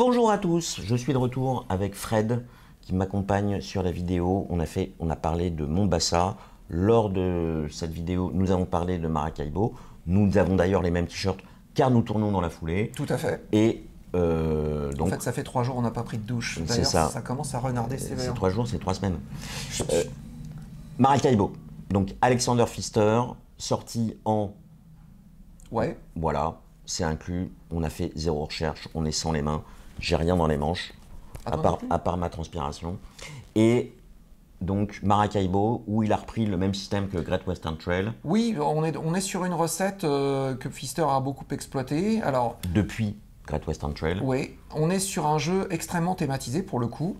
Bonjour à tous, je suis de retour avec Fred qui m'accompagne sur la vidéo. On a parlé de Mombasa. Lors de cette vidéo, nous avons parlé de Maracaibo. Nous avons d'ailleurs les mêmes t-shirts car nous tournons dans la foulée. Tout à fait. Et donc, en fait, ça fait 3 jours on n'a pas pris de douche. D'ailleurs, ça commence à renarder sévère. C'est 3 jours, c'est 3 semaines. Maracaibo. Donc Alexander Pfister, sorti en... Ouais. Voilà, c'est inclus. On a fait 0 recherche, on est sans les mains. J'ai rien dans les manches, à part ma transpiration. Et donc Maracaibo, où il a repris le même système que Great Western Trail. Oui, on est sur une recette que Pfister a beaucoup exploitée. Alors, depuis Great Western Trail. Oui, on est sur un jeu extrêmement thématisé pour le coup.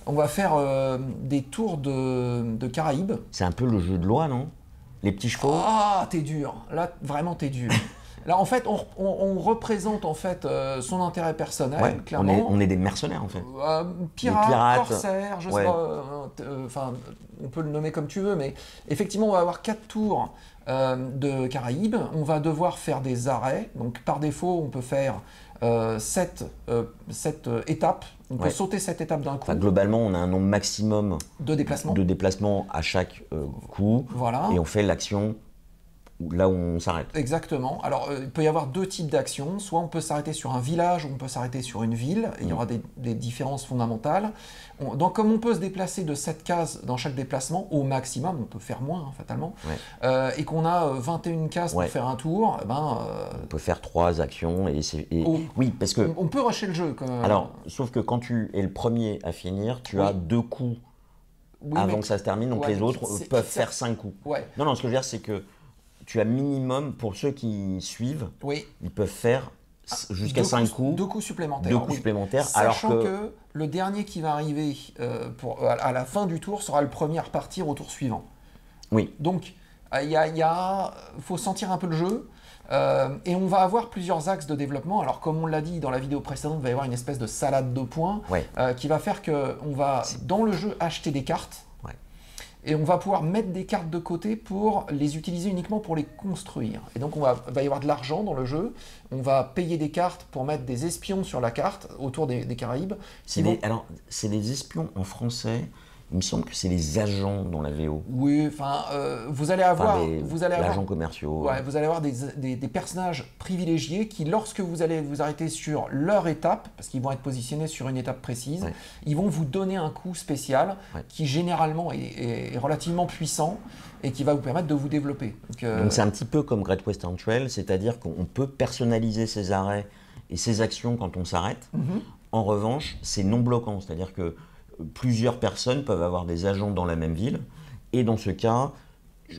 On va faire des tours de Caraïbes. C'est un peu le jeu de loi, non? Les petits chevaux. Ah, t'es dur. Là, vraiment, t'es dur. Là, en fait, on représente en fait son intérêt personnel, ouais, clairement. On est des mercenaires, en fait. Pirates, corsaires, je sais pas. Enfin, on peut le nommer comme tu veux, mais effectivement, on va avoir 4 tours de Caraïbes. On va devoir faire des arrêts. Donc, par défaut, on peut faire 7 étapes. On peut sauter 7 étapes d'un coup. Enfin, globalement, on a un nombre maximum de déplacements à chaque coup. Voilà. Et on fait l'action là où on s'arrête. Exactement. Alors, il peut y avoir 2 types d'actions. Soit on peut s'arrêter sur un village, ou on peut s'arrêter sur une ville. Et il y aura des différences fondamentales. Donc, comme on peut se déplacer de 7 cases dans chaque déplacement, au maximum, on peut faire moins, hein, fatalement, et qu'on a 21 cases pour faire un tour, on peut faire 3 actions. Oui, parce que... On peut rusher le jeu. Quand même. Alors, sauf que quand tu es le premier à finir, tu as 2 coups avant que ça se termine. Donc, les autres peuvent faire 5 coups. Non, ce que je veux dire, c'est que tu as minimum, pour ceux qui suivent, ils peuvent faire jusqu'à 5 coups. 2 coups supplémentaires. 2 coups supplémentaires. Sachant que le dernier qui va arriver à la fin du tour sera le premier à repartir au tour suivant. Oui. Donc, faut sentir un peu le jeu. Et on va avoir plusieurs axes de développement. Alors, comme on l'a dit dans la vidéo précédente, il va y avoir une espèce de salade de points qui va faire qu'on va, dans le jeu, acheter des cartes. Et on va pouvoir mettre des cartes de côté pour les utiliser uniquement pour les construire. Et donc, va y avoir de l'argent dans le jeu. On va payer des cartes pour mettre des espions sur la carte autour des Caraïbes. Alors, c'est des espions en français. Il me semble que c'est les agents dans la VO. Oui, enfin, vous allez avoir... agents commerciaux. Ouais, vous allez avoir des personnages privilégiés qui, lorsque vous allez vous arrêter sur leur étape, parce qu'ils vont être positionnés sur une étape précise, ils vont vous donner un coup spécial qui, généralement, est relativement puissant et qui va vous permettre de vous développer. Donc c'est un petit peu comme Great Western Trail, c'est-à-dire qu'on peut personnaliser ses arrêts et ses actions quand on s'arrête. En revanche, c'est non bloquant, c'est-à-dire que plusieurs personnes peuvent avoir des agents dans la même ville, et dans ce cas,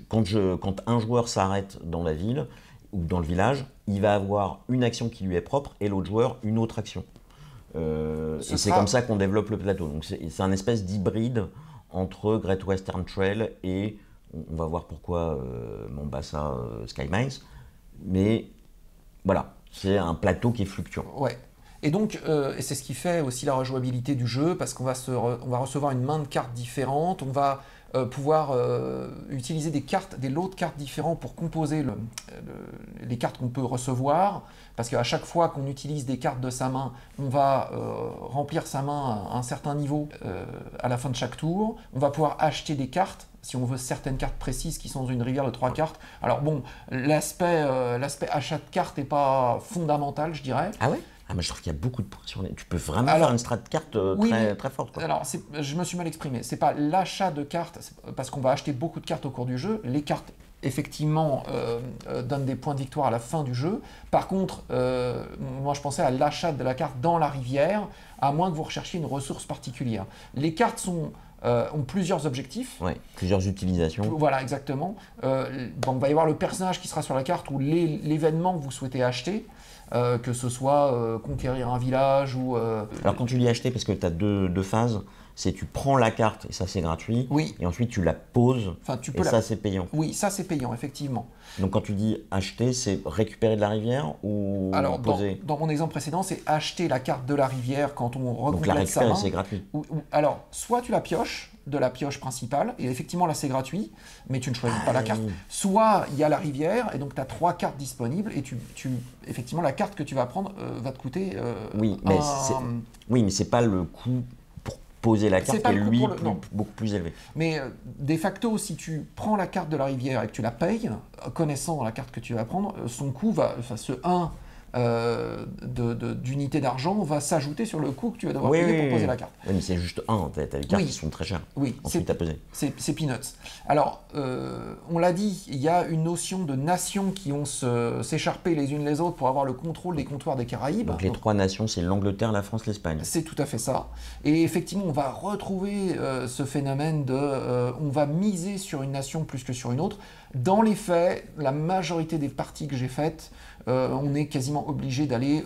quand un joueur s'arrête dans la ville ou dans le village, il va avoir une action qui lui est propre et l'autre joueur une autre action. Et c'est comme ça qu'on développe le plateau. Donc c'est un espèce d'hybride entre Great Western Trail et, on va voir pourquoi, Mombasa Sky Mines, mais voilà, c'est un plateau qui est fluctuant. Ouais. Et donc, c'est ce qui fait aussi la rejouabilité du jeu, parce qu'on va recevoir une main de cartes différentes, on va pouvoir utiliser des lots de cartes différents pour composer les cartes qu'on peut recevoir, parce qu'à chaque fois qu'on utilise des cartes de sa main, on va remplir sa main à un certain niveau à la fin de chaque tour. On va pouvoir acheter des cartes, si on veut certaines cartes précises qui sont dans une rivière de 3 cartes. Alors bon, l'aspect achat de cartes n'est pas fondamental, je dirais. Ah ouais? Ah, mais je trouve qu'il y a beaucoup de points sur les... Tu peux vraiment faire une strat de cartes très forte, quoi. Alors, je me suis mal exprimé. C'est pas l'achat de cartes, parce qu'on va acheter beaucoup de cartes au cours du jeu. Les cartes, effectivement, donnent des points de victoire à la fin du jeu. Par contre, moi, je pensais à l'achat de la carte dans la rivière, à moins que vous recherchiez une ressource particulière. Les cartes ont plusieurs objectifs. Oui, plusieurs utilisations. Voilà, exactement. Il va y avoir le personnage qui sera sur la carte ou l'événement que vous souhaitez acheter. Que ce soit conquérir un village ou... Alors quand tu dis acheter, parce que tu as deux phases, c'est tu prends la carte, et ça c'est gratuit, Oui. et ensuite tu la poses, Enfin, tu et peux ça c'est payant. Oui, ça c'est payant, effectivement. Donc quand tu dis acheter, c'est récupérer de la rivière ou Alors, poser? dans mon exemple précédent, c'est acheter la carte de la rivière quand on Donc la recomplète sa récupérer, main. c'est gratuit. Alors, soit tu la pioches de la pioche principale, et effectivement là c'est gratuit, mais tu ne choisis pas la carte. oui. Soit il y a la rivière, et donc tu as 3 cartes disponibles, et effectivement la carte que tu vas prendre va te coûter Oui, mais c'est pas le coût pour poser la C'est carte pas qui est le coût lui pour le- non. beaucoup plus élevé. Mais de facto, si tu prends la carte de la rivière et que tu la payes, connaissant la carte que tu vas prendre, son coût va, enfin ce 1 d'unité d'argent va s'ajouter sur le coût que tu vas devoir payer pour poser la carte. Oui, mais c'est juste un. T'as des cartes Oui. qui sont très chères. Oui, Ensuite à peser. c'est peanuts. Alors, on l'a dit, il y a une notion de nations qui vont s'écharper les unes les autres pour avoir le contrôle des comptoirs des Caraïbes. Donc les 3 nations, c'est l'Angleterre, la France, l'Espagne. C'est tout à fait ça. Et effectivement, on va retrouver ce phénomène de... on va miser sur une nation plus que sur une autre. Dans les faits, la majorité des parties que j'ai faites, on est quasiment obligé d'aller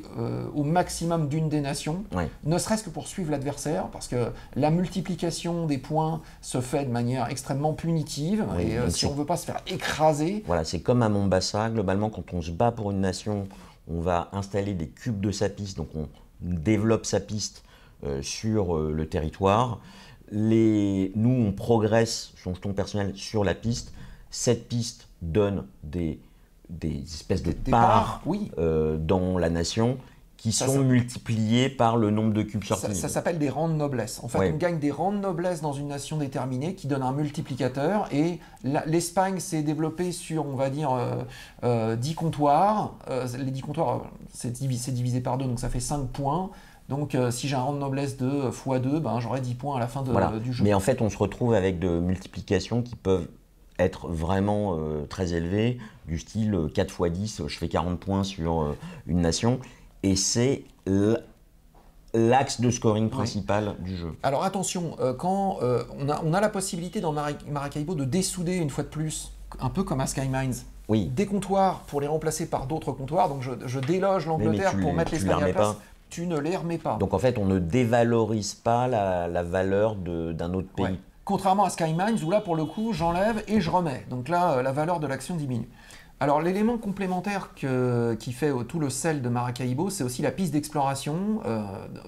au maximum d'une des nations, Ouais. ne serait-ce que pour suivre l'adversaire, parce que la multiplication des points se fait de manière extrêmement punitive, Oui, et donc si on ne veut pas se faire écraser, Voilà, c'est comme à Mombasa. Globalement, quand on se bat pour une nation, on va installer des cubes de sa piste. Donc on développe sa piste sur le territoire. Nous, on progresse son jeton personnel sur la piste. Cette piste donne des espèces de des parts parts, oui. dans la nation qui Ça, sont ça- multipliées par le nombre de cubes sortis. Ça s'appelle des rangs de noblesse. En fait, Ouais. on gagne des rangs de noblesse dans une nation déterminée qui donne un multiplicateur. Et l'Espagne s'est développée sur, on va dire, 10 comptoirs. Les 10 comptoirs, c'est divisé par 2, donc ça fait 5 points. Donc si j'ai un rang de noblesse de x2, ben, j'aurai 10 points à la fin Voilà. du jeu. Mais en fait, on se retrouve avec de multiplications qui peuvent être vraiment très élevées, du style 4 x 10, je fais 40 points sur une nation. Et c'est l'axe de scoring principal du jeu. Alors attention, quand on a la possibilité dans Maracaibo de dessouder une fois de plus, un peu comme à Sky Mines, Oui, des comptoirs pour les remplacer par d'autres comptoirs. Donc je déloge l'Angleterre pour mettre tu l'Espagne à la les remets place. pas. Tu ne les remets pas. Donc en fait, on ne dévalorise pas la valeur d'un autre pays. Ouais. Contrairement à Sky Mines, où là, pour le coup, j'enlève et je remets. Donc là, la valeur de l'action diminue. Alors, l'élément complémentaire qui fait tout le sel de Maracaibo, c'est aussi la piste d'exploration.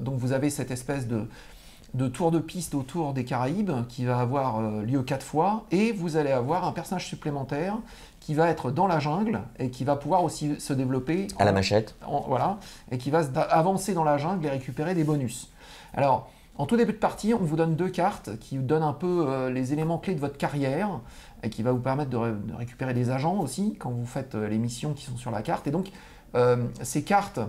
Donc, vous avez cette espèce de tour de piste autour des Caraïbes qui va avoir lieu 4 fois. Et vous allez avoir un personnage supplémentaire qui va être dans la jungle et qui va pouvoir aussi se développer À la machette. voilà, et qui va avancer dans la jungle et récupérer des bonus. Alors, en tout début de partie, on vous donne 2 cartes qui vous donnent un peu les éléments clés de votre carrière et qui va vous permettre de récupérer des agents aussi quand vous faites les missions qui sont sur la carte. Et donc, ces cartes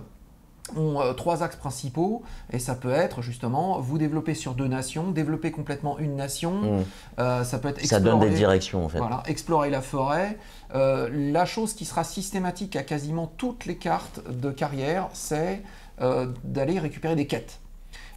ont 3 axes principaux et ça peut être justement vous développer sur 2 nations, développer complètement une nation, ça peut être Ça donne des directions en fait. voilà, explorer la forêt. La chose qui sera systématique à quasiment toutes les cartes de carrière, c'est d'aller récupérer des quêtes.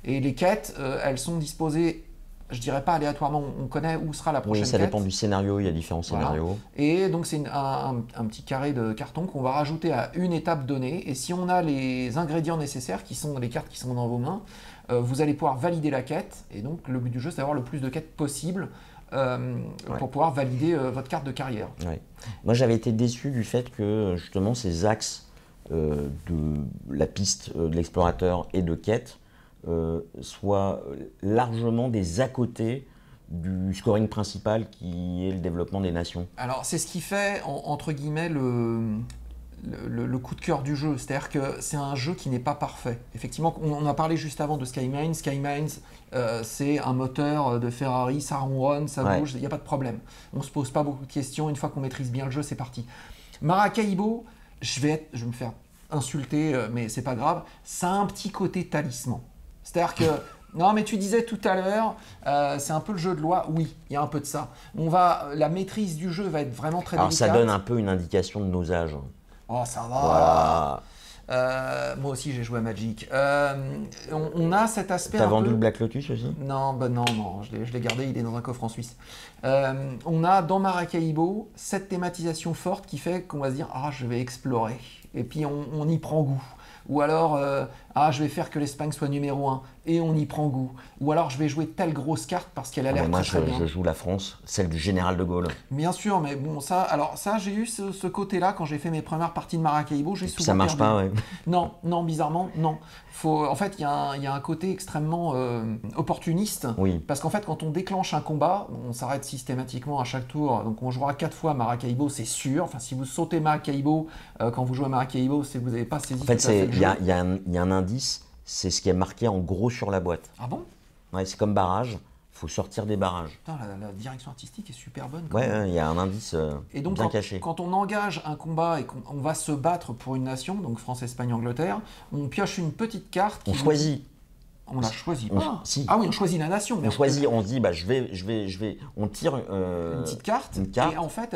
Et les quêtes, elles sont disposées, je dirais pas aléatoirement, on connaît où sera la prochaine Oui, ça quête. dépend du scénario, il y a différents scénarios. Et donc c'est un petit carré de carton qu'on va rajouter à une étape donnée. Et si on a les ingrédients nécessaires, qui sont les cartes qui sont dans vos mains, vous allez pouvoir valider la quête. Et donc le but du jeu, c'est d'avoir le plus de quêtes possible pour pouvoir valider votre carte de carrière. Ouais. Moi, j'avais été déçu du fait que justement ces axes de la piste de l'explorateur et de quête soient largement des à côté du scoring principal qui est le développement des nations. Alors c'est ce qui fait, entre guillemets, le coup de cœur du jeu. C'est-à-dire que c'est un jeu qui n'est pas parfait. Effectivement, on a parlé juste avant de Sky Mines. Sky Mines, c'est un moteur de Ferrari, ça ronronne, ça bouge, il n'y a pas de problème. On ne se pose pas beaucoup de questions. Une fois qu'on maîtrise bien le jeu, c'est parti. Maracaibo, je vais me faire insulter, mais c'est pas grave. Ça a un petit côté talisman. C'est-à-dire que non, mais tu disais tout à l'heure, c'est un peu le jeu de loi. Oui, il y a un peu de ça. La maîtrise du jeu va être vraiment très Alors délicate. ça donne un peu une indication de nos âges. Oh, ça va. Voilà. Moi aussi, j'ai joué à Magic. On a cet aspect. T'as vendu le Black Lotus aussi? Non, non, je l'ai gardé, il est dans un coffre en Suisse. On a dans Maracaibo cette thématisation forte qui fait qu'on va se dire ah, je vais explorer. Et puis on y prend goût. Ou alors ah, je vais faire que l'Espagne soit numéro 1 et on y prend goût. Ou alors je vais jouer telle grosse carte parce qu'elle a l'air Moi, très bien. je joue la France, celle du général de Gaulle. Bien sûr, mais bon, ça, j'ai eu ce côté-là quand j'ai fait mes premières parties de Maracaibo. J'ai souvent Ça marche perdu. pas, ouais. Non, bizarrement, non. En fait, il y a un côté extrêmement opportuniste. Oui. Parce qu'en fait, quand on déclenche un combat, on s'arrête systématiquement à chaque tour. Donc, on jouera 4 fois Maracaibo, c'est sûr. Enfin, si vous sautez Maracaibo, quand vous jouez à Maracaibo, c'est que vous n'avez pas saisi En fait, tout à fait le il jeu. y a un indice, c'est ce qui est marqué en gros sur la boîte. Ah bon? Ouais, c'est comme barrage, il faut sortir des barrages. Putain, la direction artistique est super bonne. quand Ouais, même. il y a un indice Et donc, bien caché. quand on engage un combat et qu'on va se battre pour une nation, donc France, Espagne, Angleterre, on pioche une petite carte. On choisit. On la choisit On- pas. si. Ah oui, on choisit la nation. On choisit, on se dit, bah, on tire une petite carte. une carte. Et en fait,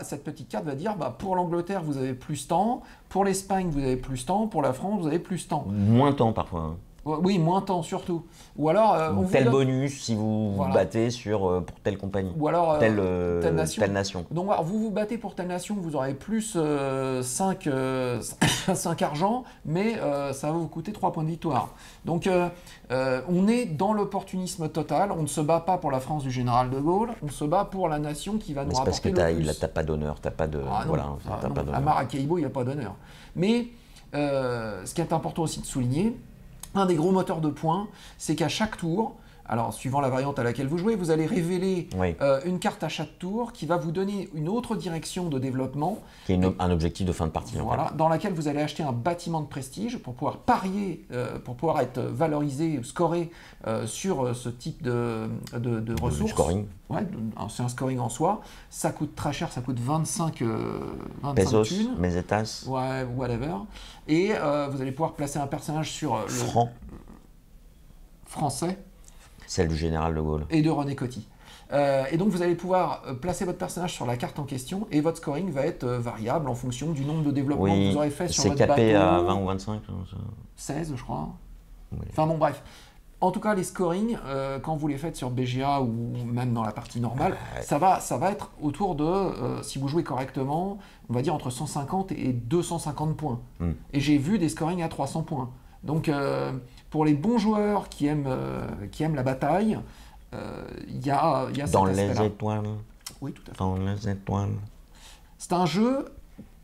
cette petite carte va dire, bah, pour l'Angleterre, vous avez plus tant, pour l'Espagne, vous avez plus tant, pour la France, vous avez plus tant. Moins temps parfois. Hein. Oui, moins tant surtout. Ou alors, on vous Tel donne- bonus si vous Voilà. vous battez pour telle compagnie. Ou alors, telle telle nation. Donc, voilà, vous vous battez pour telle nation, vous aurez plus 5 argent, mais ça va vous coûter 3 points de victoire. Donc, on est dans l'opportunisme total. On ne se bat pas pour la France du général de Gaulle, on se bat pour la nation qui va nous Mais c'est parce que rapporter le plus. t'as pas d'honneur, t'as pas de. Ah non, voilà, ça, t'as non. pas À d'honneur. Maracaibo, il n'y a pas d'honneur. Mais ce qui est important aussi de souligner, un des gros moteurs de points, c'est qu'à chaque tour, alors suivant la variante à laquelle vous jouez, vous allez révéler Oui. une carte à chaque tour qui va vous donner une autre direction de développement, Qui est un objectif de fin de partie. En voilà, dans laquelle vous allez acheter un bâtiment de prestige pour pouvoir parier, pour pouvoir être valorisé, scoré sur ce type de fait. ressources. Du scoring. Ouais, c'est un scoring en soi. Ça coûte très cher, ça coûte 25 Pesos, thunes. mesetas, Ouais, whatever. Et vous allez pouvoir placer un personnage sur le francs, français celle du général de Gaulle. et de René Coty. Et donc vous allez pouvoir placer votre personnage sur la carte en question et votre scoring va être variable en fonction du nombre de développements que Oui, vous aurez fait sur c'est votre capé bateau. à 20 ou 25. Hein, ça. 16, je crois. Oui. Enfin bon, bref. En tout cas, les scorings, quand vous les faites sur BGA ou même dans la partie normale, Ouais. ça va être autour de, si vous jouez correctement, on va dire entre 150 et 250 points. Mm. Et j'ai vu des scorings à 300 points. Donc, pour les bons joueurs qui aiment la bataille, il y a Dans cet les aspect-là. étoiles, Oui, tout à fait. dans les étoiles. C'est un jeu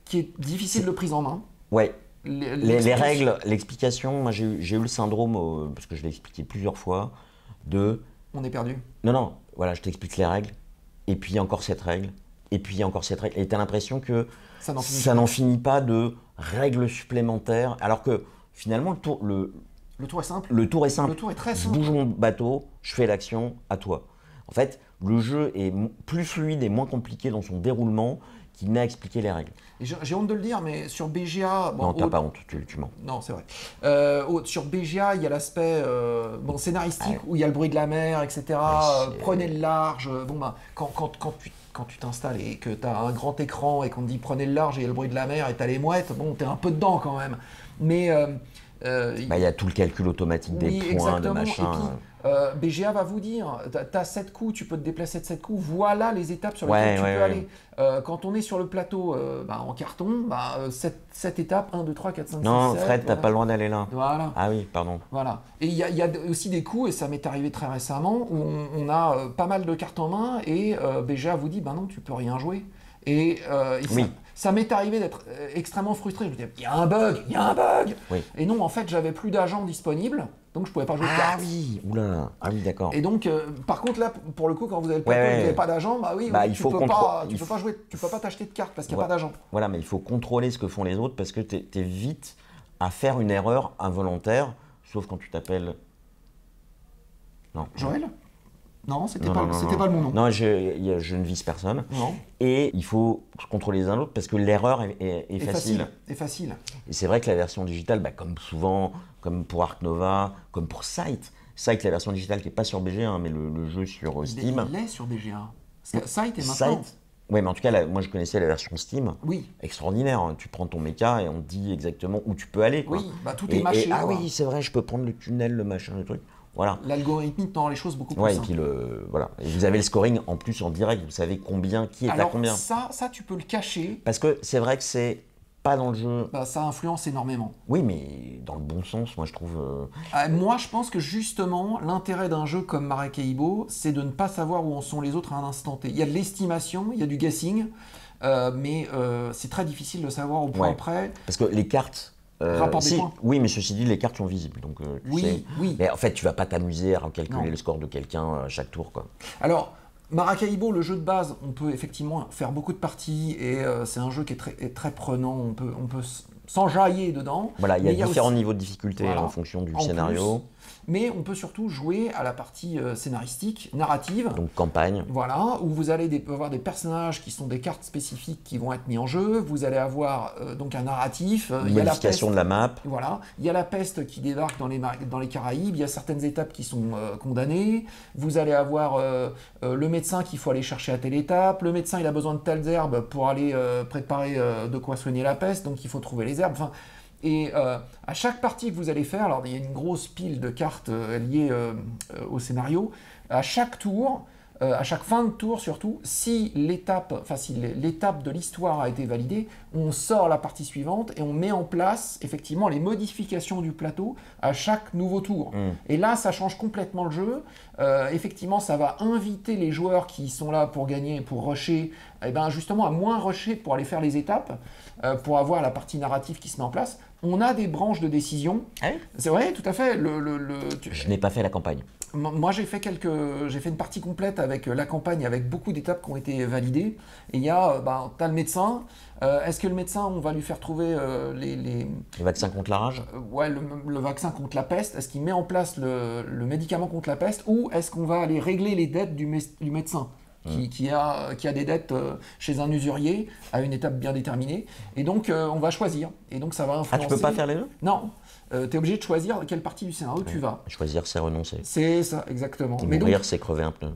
qui est difficile de prise en main. Ouais, les L'explication- règles, l'explication, moi j'ai eu le syndrome, parce que je l'ai expliqué plusieurs fois, de On est perdu. non, voilà, je t'explique les règles, et puis encore cette règle, et puis encore cette règle, et t'as l'impression que Ça n'en finit ça pas. n'en finit pas de règles supplémentaires, alors que finalement le tour est simple. Le tour est très Je simple. bouge mon bateau, je fais l'action, à toi. En fait, le jeu est plus fluide et moins compliqué dans son déroulement qu'il n'a expliqué les règles. Et j'ai honte de le dire, mais sur BGA... bon, Non, t'as au- pas honte, tu mens. Non, c'est vrai. Sur BGA, il y a l'aspect scénaristique Ouais. où il y a le bruit de la mer, etc. c'est- Prenez le large. Bon, ben, quand tu t'installes et que tu as un grand écran et qu'on te dit prenez le large et il y a le bruit de la mer et tu as les mouettes, bon, tu es un peu dedans quand même. Mais. Bah, il y a tout le calcul automatique des oui, points, de exactement. machin. Et puis, BGA va vous dire, tu as 7 coups, tu peux te déplacer de 7 coups, voilà les étapes sur lesquelles Ouais, tu ouais, peux ouais. aller. Quand on est sur le plateau en carton, 7 étapes, 1, 2, 3, 4, 5, 6, Non, 7. Fred, t'as voilà. pas le droit d'aller là. Voilà. Ah oui, pardon. Voilà. Et il y a aussi des coups, et ça m'est arrivé très récemment, où on a pas mal de cartes en main et BGA vous dit, ben non, tu peux rien jouer. Et Oui. ça m'est arrivé d'être extrêmement frustré. Je me disais, il y a un bug. Oui. Et non, en fait, j'avais plus d'agents disponibles, donc je pouvais pas jouer de Ah cartes. oui, oula, ah oui, d'accord. Et donc, par contre, là, pour le coup, quand vous avez le plateau Ouais, et que vous ouais. n'avez pas d'agent, bah oui, Bah, oui, il tu faut peux contrôler- tu peux pas jouer, tu peux pas t'acheter de cartes parce qu'il n'y a Ouais. pas d'agent. Voilà, mais il faut contrôler ce que font les autres parce que t'es vite à faire une erreur involontaire, sauf quand tu t'appelles. Non. Joël? Non, c'était Non, pas, non, non, c'était non. pas le bon nom. Non, je ne vise personne. Non. Et il faut contrôler les uns l'autre parce que l'erreur est Et facile. Et facile. Et c'est vrai que la version digitale, bah, comme souvent, comme pour Ark Nova, comme pour Sight, la version digitale qui n'est pas sur BG, hein, mais le jeu sur Steam. Il est sur BGA. Parce que Sight est maintenant. Sight, ouais, mais en tout cas, moi je connaissais la version Steam. Oui. Extraordinaire. Hein. Tu prends ton méca et on te dit exactement où tu peux aller. Quoi. Oui, bah tout est mâché. Ah quoi. oui, c'est vrai, je peux prendre le tunnel, le machin, le truc. Voilà. L'algorithmique rend les choses beaucoup plus Ouais, et simples. puis voilà. Et vous avez le scoring en plus en direct, vous savez combien, qui est à Alors combien. ça, tu peux le cacher. Parce que c'est vrai que c'est pas dans le jeu. Bah, ça influence énormément. Oui, mais dans le bon sens, moi je trouve. Moi, je pense que justement, l'intérêt d'un jeu comme Maracaibo, c'est de ne pas savoir où en sont les autres à un instant T. Il y a de l'estimation, il y a du guessing, mais c'est très difficile de savoir au point près. Parce que les cartes. Rapport des points. Oui, mais ceci dit, les cartes sont visibles. Donc, tu sais. Oui. Mais en fait, tu vas pas t'amuser à calculer le score de quelqu'un à chaque tour, quoi. Alors, Maracaibo, le jeu de base, on peut effectivement faire beaucoup de parties et c'est un jeu qui est très prenant. On peut s'enjailler dedans. Voilà, il y a différents niveaux de difficulté en fonction du scénario. Mais on peut surtout jouer à la partie scénaristique, narrative. Donc campagne. Voilà, où vous allez avoir des personnages qui sont des cartes spécifiques qui vont être mis en jeu. Vous allez avoir donc un narratif. Une modification de la map. Voilà, il y a la peste qui débarque dans les Caraïbes. Il y a certaines étapes qui sont condamnées. Vous allez avoir le médecin qu'il faut aller chercher à telle étape. Le médecin, il a besoin de telles herbes pour aller préparer de quoi soigner la peste. Donc il faut trouver les herbes. Enfin, et à chaque partie que vous allez faire, alors il y a une grosse pile de cartes liées au scénario, à chaque tour, à chaque fin de tour surtout, si l'étape de l'histoire a été validée, on sort la partie suivante et on met en place effectivement les modifications du plateau à chaque nouveau tour. Et là, ça change complètement le jeu. Effectivement, ça va inviter les joueurs qui sont là pour gagner, pour rusher, justement à moins rusher pour aller faire les étapes, pour avoir la partie narrative qui se met en place. On a des branches de décision. Ah oui ? C'est vrai, tout à fait. Je n'ai pas fait la campagne. Moi, j'ai fait une partie complète avec la campagne, avec beaucoup d'étapes qui ont été validées. Et il y a, t'as le médecin. Est-ce que le médecin, on va lui faire trouver les vaccins contre la rage ? Ouais, le vaccin contre la peste. Est-ce qu'il met en place le médicament contre la peste, ou est-ce qu'on va aller régler les dettes du médecin qui a des dettes chez un usurier à une étape bien déterminée. Et donc, on va choisir. Et donc, ça va influencer... Ah, tu peux pas faire les deux ? Non. Tu es obligé de choisir quelle partie du scénario tu vas. Choisir, c'est renoncer. C'est ça, exactement. Et mourir, c'est crever un pneu.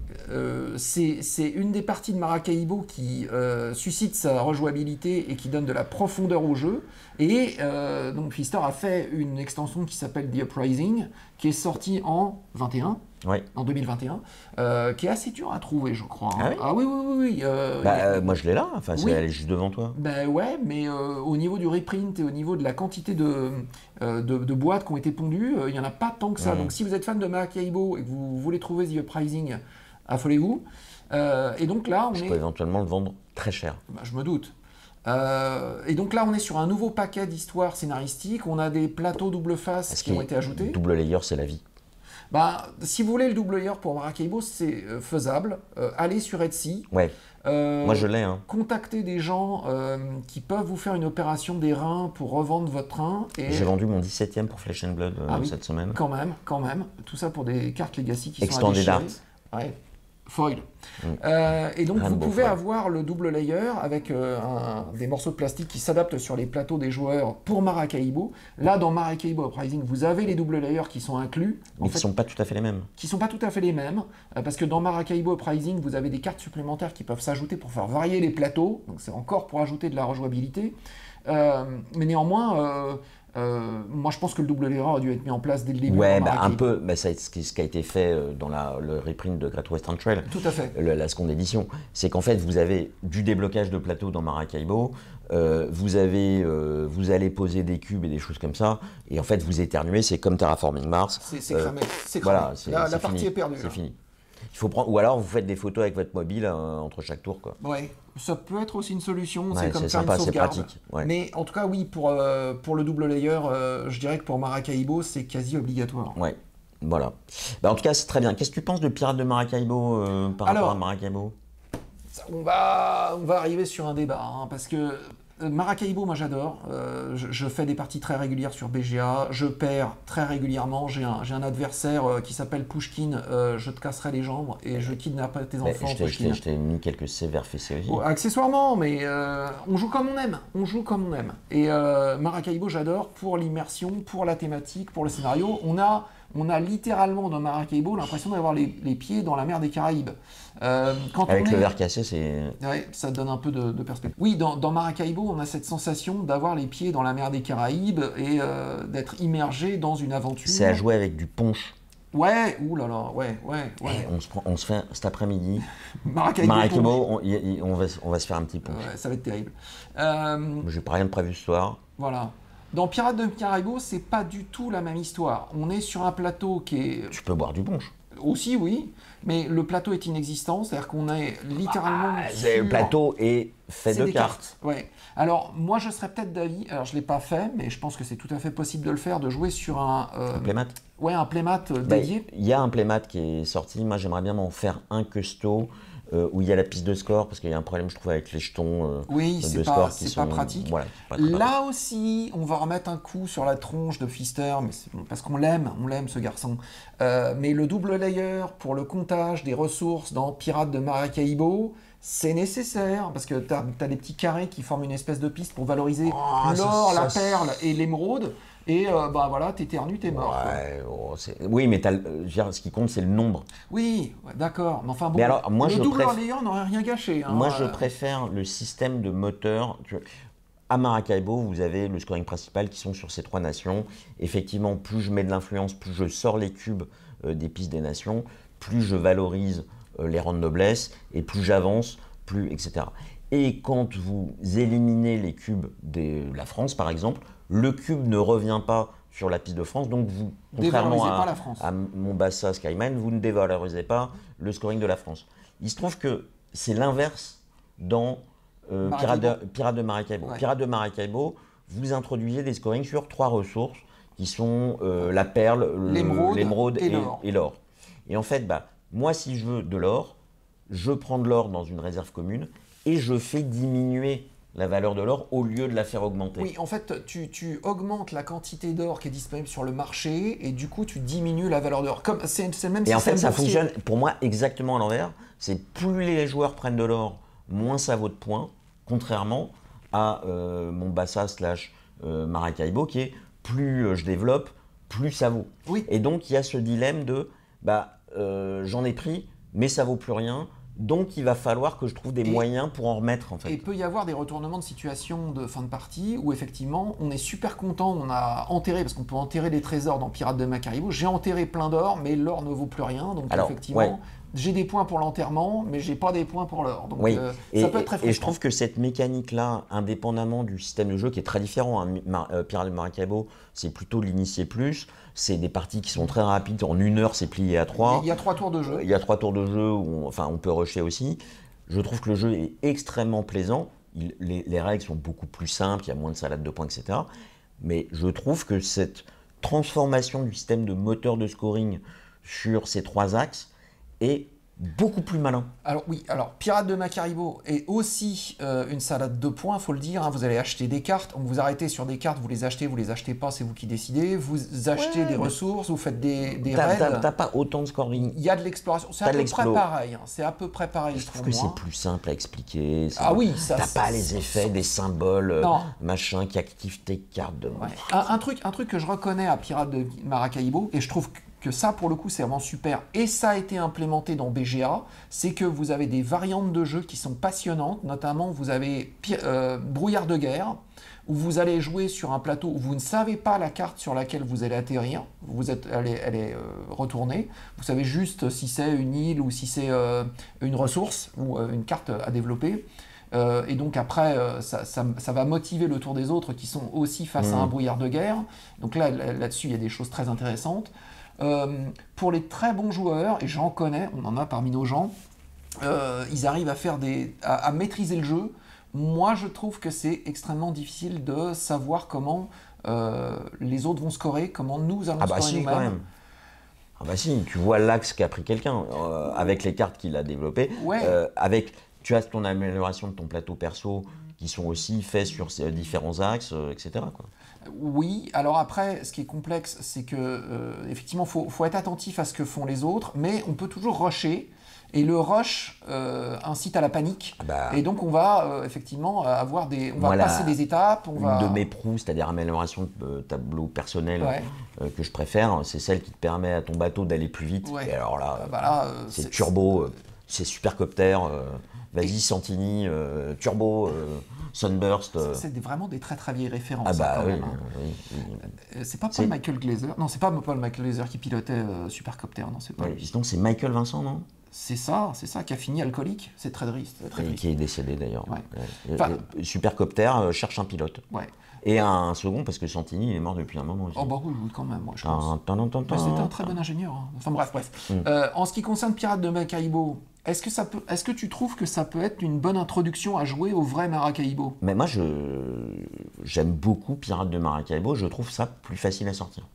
C'est une des parties de Maracaibo qui suscite sa rejouabilité et qui donne de la profondeur au jeu. Et donc Pfister a fait une extension qui s'appelle The Uprising, qui est sortie en 2021, qui est assez dur à trouver, je crois. Ah oui ? Ah oui. Moi, je l'ai là. Enfin, elle est juste devant toi. Ouais, mais au niveau du reprint et au niveau de la quantité de boîtes qui ont été pondues, il n'y en a pas tant que ça. Donc, si vous êtes fan de Maracaibo et que vous voulez trouver The Uprising, affolez-vous. Et donc là, je peux éventuellement le vendre très cher. Je me doute. Et donc là, on est sur un nouveau paquet d'histoires scénaristiques. On a des plateaux double face qui ont été ajoutés. Double layer, c'est la vie. Si vous voulez le double layer pour Maracaibo, c'est faisable. Allez sur Etsy. Ouais. Moi, je l'ai. Contactez des gens qui peuvent vous faire une opération des reins pour revendre votre rein. J'ai vendu mon 17e pour Flesh and Blood cette semaine. Quand même. Tout ça pour des cartes Legacy qui Extended sont à Art. Ouais. Foil. Et donc vous pouvez avoir le double layer avec des morceaux de plastique qui s'adaptent sur les plateaux des joueurs pour Maracaibo. Là, dans Maracaibo Uprising, vous avez les double layers qui sont inclus. Mais qui ne sont pas tout à fait les mêmes. Qui ne sont pas tout à fait les mêmes, parce que dans Maracaibo Uprising, vous avez des cartes supplémentaires qui peuvent s'ajouter pour faire varier les plateaux. Donc c'est encore pour ajouter de la rejouabilité. Mais néanmoins... moi, je pense que le double layer a dû être mis en place dès le début. Ouais, un peu. C'est ce qui a été fait dans le reprint de Great Western Trail. Tout à fait. La seconde édition. C'est qu'en fait, vous avez du déblocage de plateau dans Maracaibo. Vous allez poser des cubes et des choses comme ça. Et en fait, vous éternuez. C'est comme Terraforming Mars. C'est cramé. Voilà, la partie est perdue. C'est fini. Il faut prendre, ou alors vous faites des photos avec votre mobile entre chaque tour, quoi. Ouais, ça peut être aussi une solution. Ouais, c'est comme c'est faire sympa, une sauvegarde. c'est pratique. Ouais. Mais en tout cas, oui, pour le double layer, je dirais que pour Maracaibo, c'est quasi obligatoire. Ouais, voilà. En tout cas, c'est très bien. Qu'est-ce que tu penses de Pirates de Maracaibo rapport à Maracaibo ? On va arriver sur un débat, parce que Maracaibo, moi j'adore. Je fais des parties très régulières sur BGA. Je perds très régulièrement. J'ai un adversaire qui s'appelle Pushkin. Je te casserai les jambes et je kidnapperai tes enfants. Je t'ai mis quelques sévères fessées aussi. Accessoirement, mais on joue comme on aime. Et Maracaibo, j'adore pour l'immersion, pour la thématique, pour le scénario. On a littéralement dans Maracaibo l'impression d'avoir les pieds dans la mer des Caraïbes. Avec le verre cassé, c'est... Ouais, ça donne un peu de perspective. Oui, dans Maracaibo, on a cette sensation d'avoir les pieds dans la mer des Caraïbes et d'être immergé dans une aventure. C'est à jouer avec du punch. Ouais, ouh là là, ouais. Et on se fait cet après-midi, Maracaibo. Maracaibo, on va se faire un petit punch. Ouais, ça va être terrible. J'ai pas rien de prévu ce soir. Voilà. Dans Pirates de Caraïbes, c'est pas du tout la même histoire. On est sur un plateau qui est Tu peux boire du punch. aussi, oui, mais le plateau est inexistant, c'est-à-dire qu'on est littéralement sur... Le plateau est fait c'est de des cartes. Ouais. Alors, moi, je serais peut-être d'avis, alors je l'ai pas fait, mais je pense que c'est tout à fait possible de le faire, de jouer sur Un playmat. ouais, un playmat Bah, dédié. il y a un playmat qui est sorti. Moi, j'aimerais bien m'en faire un custo où il y a la piste de score parce qu'il y a un problème, je trouve, avec les jetons Oui, de c'est score c'est pas pratique. Voilà, c'est pas très pratique. Là aussi, on va remettre un coup sur la tronche de Pfister, mais parce qu'on l'aime ce garçon. Mais le double layer pour le comptage des ressources dans Pirates de Maracaibo, c'est nécessaire, parce que tu as des petits carrés qui forment une espèce de piste pour valoriser l'or, la perle et l'émeraude, et bah voilà, t'éternues, t'es mort. Quoi. Ouais, oui, mais je veux dire, ce qui compte, c'est le nombre. Oui, ouais, d'accord, mais enfin bon, Mais alors, moi, le je double préfère- layer n'aurait rien gâché. Hein, Moi, je préfère le système de moteur. À Maracaibo, vous avez le scoring principal qui sont sur ces trois nations. Effectivement, plus je mets de l'influence, plus je sors les cubes des pistes des nations, plus je valorise les rangs de noblesse, et plus j'avance, plus, etc. Et quand vous éliminez les cubes de la France, par exemple, le cube ne revient pas sur la piste de France, donc vous, contrairement Dévalorisez pas la France. à Mombasa, Skyman, vous ne dévalorisez pas le scoring de la France. Il se trouve que c'est l'inverse dans Pirates de Maracaibo. Ouais. Pirates de Maracaibo, vous introduisez des scorings sur trois ressources qui sont la perle, l'émeraude et l'or. Et en fait, bah, moi, si je veux de l'or, je prends de l'or dans une réserve commune et je fais diminuer la valeur de l'or au lieu de la faire augmenter. Oui, en fait, tu augmentes la quantité d'or qui est disponible sur le marché et du coup, tu diminues la valeur d'or. Comme c'est le même Et en système fait, ça boursier. fonctionne pour moi exactement à l'envers. C'est plus les joueurs prennent de l'or, moins ça vaut de points, contrairement à Mombasa / Maracaibo, qui est plus je développe, plus ça vaut. Oui. Et donc, il y a ce dilemme de j'en ai pris, mais ça vaut plus rien. Donc, il va falloir que je trouve des moyens pour en remettre, en fait. Et il peut y avoir des retournements de situation de fin de partie où effectivement on est super content, on a enterré, parce qu'on peut enterrer des trésors dans Pirates de Maracaibo, j'ai enterré plein d'or, mais l'or ne vaut plus rien, donc Alors, effectivement ouais. j'ai des points pour l'enterrement, mais j'ai pas des points pour l'or. Donc Oui, ça peut être très frustrant. et je trouve que cette mécanique-là, indépendamment du système de jeu qui est très différent, hein, Pirates de Maracaibo, c'est plutôt l'initié plus, c'est des parties qui sont très rapides, en 1 heure c'est plié à 3. Il y a 3 tours de jeu. Il y a 3 tours de jeu, où on peut rusher aussi. Je trouve que le jeu est extrêmement plaisant, les règles sont beaucoup plus simples, il y a moins de salade de points, etc. Mais je trouve que cette transformation du système de moteur de scoring sur ces trois axes est beaucoup plus malin. Alors oui, alors Pirates de Maracaibo est aussi une salade de points, faut le dire. Hein, vous allez acheter des cartes, vous arrêtez sur des cartes, vous les achetez pas, c'est vous qui décidez. Vous achetez des ressources, vous faites des raids. T'as pas autant de scoring. Il y a de l'exploration, c'est à peu près pareil. Hein, c'est à peu près pareil. Je trouve que c'est plus simple à expliquer. Ah oui, ça. T'as pas les effets des symboles, machin, qui activent tes cartes. Ouais. Un truc que je reconnais à Pirates de Maracaibo, et je trouve que ça, pour le coup, c'est vraiment super. Et ça a été implémenté dans BGA, c'est que vous avez des variantes de jeu qui sont passionnantes. Notamment, vous avez Brouillard de guerre, où vous allez jouer sur un plateau où vous ne savez pas la carte sur laquelle vous allez atterrir. Elle est retournée. Vous savez juste si c'est une île ou si c'est une ressource ou une carte à développer. Et donc après, ça va motiver le tour des autres qui sont aussi face à un brouillard de guerre. Donc là-dessus, il y a des choses très intéressantes. Pour les très bons joueurs, et j'en connais, on en a parmi nos gens, ils arrivent à faire à maîtriser le jeu. Moi, je trouve que c'est extrêmement difficile de savoir comment les autres vont scorer, comment nous allons scorer nous-mêmes. Quand même. Ah bah si, tu vois l'axe qu'a pris quelqu'un avec les cartes qu'il a développées, ouais. Tu as ton amélioration de ton plateau perso qui sont aussi faits sur ces différents axes, etc. quoi. Oui, alors après, ce qui est complexe, c'est que effectivement, faut être attentif à ce que font les autres, mais on peut toujours rusher. Et le rush incite à la panique. Et donc on va effectivement avoir passer des étapes. Une de mes proues, c'est-à-dire amélioration de tableau personnel que je préfère, c'est celle qui te permet à ton bateau d'aller plus vite. Ouais. Et alors là, c'est turbo. c'est Supercopter, vas-y Santini, Turbo, Sunburst. C'est vraiment des très très vieilles références. Ah bah quand oui, même, hein. oui. C'est pas Paul Michael Glaser. Non, c'est pas Paul Michael Glaser qui pilotait Supercopter. Non, c'est pas Ouais, lui. donc c'est Michael Vincent, non? C'est ça, qui a fini alcoolique. C'est très triste. Très Et triste. qui est décédé d'ailleurs. Ouais. Ouais. Enfin- Supercopter cherche un pilote. Ouais. Et un second, parce que Santini, il est mort depuis un moment aussi. Oh bah oui, oui, quand même, moi je pense. Tan. Mais c'était un très bon ingénieur. Hein. Enfin bref. En ce qui concerne Pirates de Maracaibo, est-ce que tu trouves que ça peut être une bonne introduction à jouer au vrai Maracaibo? Mais moi, j'aime beaucoup Pirates de Maracaibo, je trouve ça plus facile à sortir.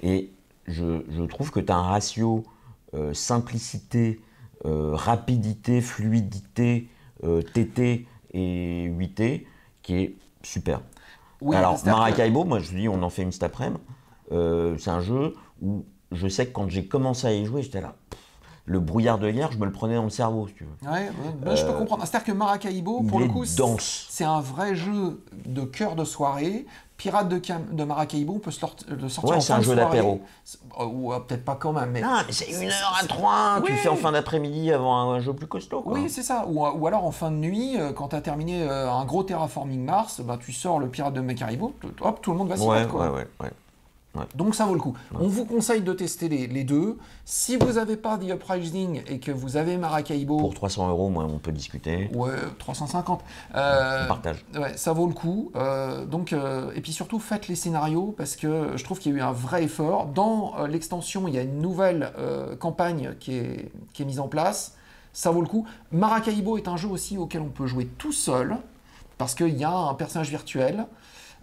Et je trouve que tu as un ratio simplicité, rapidité, fluidité, TT et 8T qui est super. Oui, Alors, c'est-à-dire que- Maracaibo, moi je dis, on en fait une cet après-midi. C'est un jeu où je sais que quand j'ai commencé à y jouer, j'étais là. Le brouillard de hier, je me le prenais dans le cerveau, si tu veux. Ouais, je peux comprendre. C'est-à-dire que Maracaibo, pour il le est coup, dense. c'est un vrai jeu de cœur de soirée. Pirates de Maracaibo, on peut le sortir Ouais, en c'est fin un de jeu soirée. d'apéro. Ou peut-être pas quand même, mais... Non, mais c'est 1h à 3, tu Oui. le fais en fin d'après-midi avant un jeu plus costaud, quoi. Oui, c'est ça. Ou alors en fin de nuit, quand tu as terminé un gros terraforming Mars, bah, tu sors le Pirate de Maracaibo, hop, tout le monde va s'y mettre, quoi. ouais. Donc ça vaut le coup. On vous conseille de tester les deux. Si vous n'avez pas The Uprising et que vous avez Maracaibo... Pour 300 €, moi, on peut discuter. Ouais, 350. On partage. Ouais, ça vaut le coup. Et puis surtout, faites les scénarios parce que je trouve qu'il y a eu un vrai effort. Dans l'extension, il y a une nouvelle campagne qui est mise en place. Ça vaut le coup. Maracaibo est un jeu aussi auquel on peut jouer tout seul parce qu'il y a un personnage virtuel.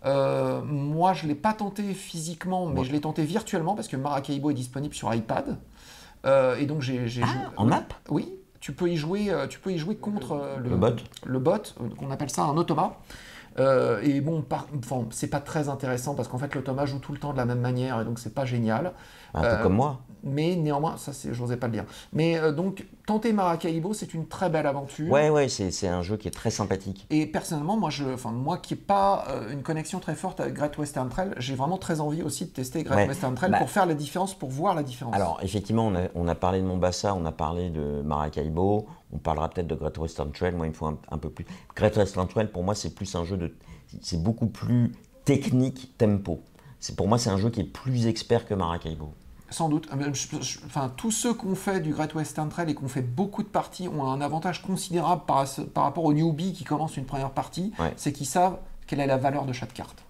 Moi, je ne l'ai pas tenté physiquement, mais je l'ai tenté virtuellement parce que Maracaibo est disponible sur iPad. Et donc j'ai joué. En map? Oui, tu peux y jouer contre Le bot. On appelle ça un automa. Et bon, c'est pas très intéressant parce qu'en fait l'automa joue tout le temps de la même manière et donc c'est pas génial. Un peu comme moi. Mais néanmoins, ça j'osais pas le dire. Mais donc tenter Maracaibo, c'est une très belle aventure. Ouais, c'est un jeu qui est très sympathique. Et personnellement, moi qui n'ai pas une connexion très forte avec Great Western Trail, j'ai vraiment très envie aussi de tester Great Western Trail pour faire la différence, pour voir la différence. Alors, effectivement, on a parlé de Mombasa, on a parlé de Maracaibo, on parlera peut-être de Great Western Trail, moi il me faut un peu plus. Great Western Trail, pour moi, c'est plus un jeu c'est beaucoup plus technique, tempo. Pour moi, c'est un jeu qui est plus expert que Maracaibo. Sans doute. Tous ceux qui ont fait du Great Western Trail et qui ont fait beaucoup de parties ont un avantage considérable par rapport aux newbies qui commencent une première partie, c'est qu'ils savent quelle est la valeur de chaque carte.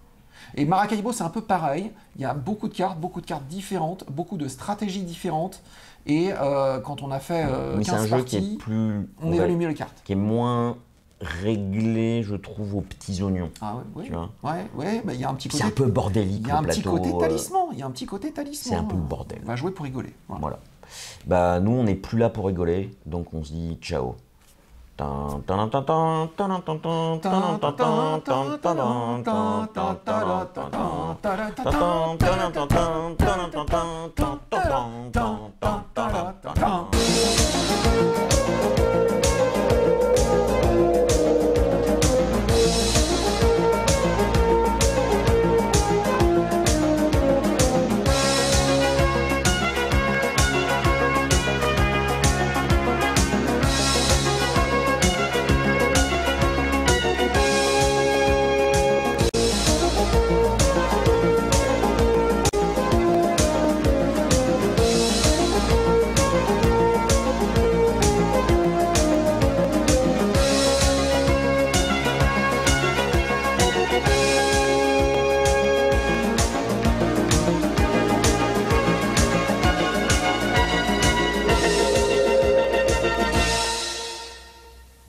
Et Maracaibo, c'est un peu pareil. Il y a beaucoup de cartes différentes, beaucoup de stratégies différentes. Et quand on a fait 15 parties, on évalue mieux les cartes. Qui est moins réglé, je trouve, aux petits oignons. Ah oui, tu vois. Ouais, il y a un petit côté... C'est un peu bordélique, il y a un le petit plateau. côté talisman. C'est un peu le bordel. On va jouer pour rigoler. Voilà. Bah, nous, on n'est plus là pour rigoler, donc on se dit ciao.